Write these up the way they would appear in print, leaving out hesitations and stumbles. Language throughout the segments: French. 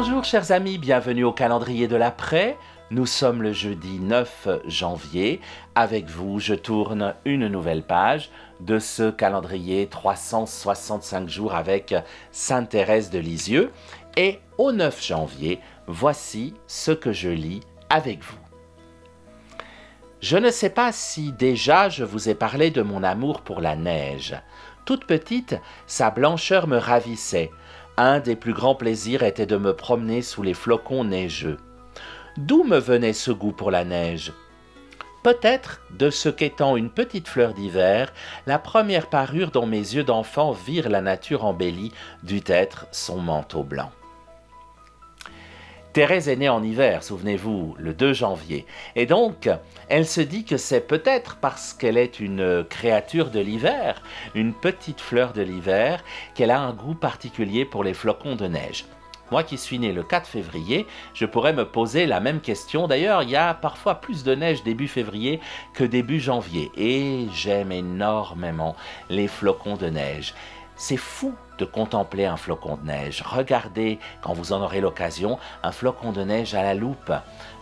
Bonjour chers amis, bienvenue au calendrier de l'après. Nous sommes le jeudi 9 janvier. Avec vous, je tourne une nouvelle page de ce calendrier 365 jours avec Sainte Thérèse de Lisieux. Et au 9 janvier, voici ce que je lis avec vous. Je ne sais pas si déjà je vous ai parlé de mon amour pour la neige. Toute petite, sa blancheur me ravissait. Un des plus grands plaisirs était de me promener sous les flocons neigeux. D'où me venait ce goût pour la neige? Peut-être de ce qu'étant une petite fleur d'hiver, la première parure dont mes yeux d'enfant virent la nature embellie dut être son manteau blanc. Thérèse est née en hiver, souvenez-vous, le 2 janvier. Et donc, elle se dit que c'est peut-être parce qu'elle est une créature de l'hiver, une petite fleur de l'hiver, qu'elle a un goût particulier pour les flocons de neige. Moi qui suis né le 4 février, je pourrais me poser la même question. D'ailleurs, il y a parfois plus de neige début février que début janvier. Et j'aime énormément les flocons de neige. C'est fou de contempler un flocon de neige. Regardez, quand vous en aurez l'occasion, un flocon de neige à la loupe,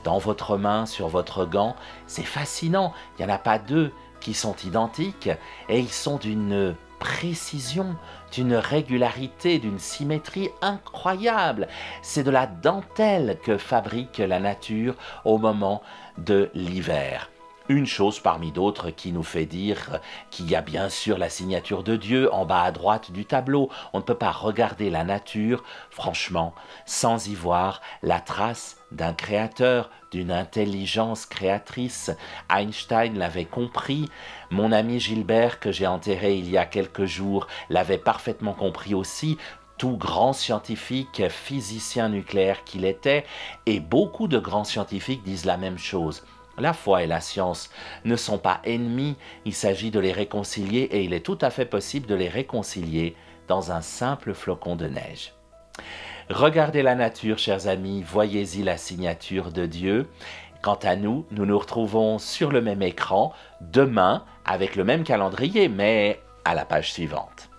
dans votre main, sur votre gant. C'est fascinant, il n'y en a pas deux qui sont identiques et ils sont d'une précision, d'une régularité, d'une symétrie incroyable. C'est de la dentelle que fabrique la nature au moment de l'hiver. Une chose parmi d'autres qui nous fait dire qu'il y a bien sûr la signature de Dieu en bas à droite du tableau. On ne peut pas regarder la nature, franchement, sans y voir la trace d'un créateur, d'une intelligence créatrice. Einstein l'avait compris, mon ami Gilbert, que j'ai enterré il y a quelques jours, l'avait parfaitement compris aussi. Tout grand scientifique, physicien nucléaire qu'il était, et beaucoup de grands scientifiques disent la même chose. La foi et la science ne sont pas ennemis, il s'agit de les réconcilier et il est tout à fait possible de les réconcilier dans un simple flocon de neige. Regardez la nature, chers amis, voyez-y la signature de Dieu. Quant à nous, nous nous retrouvons sur le même écran demain avec le même calendrier, mais à la page suivante.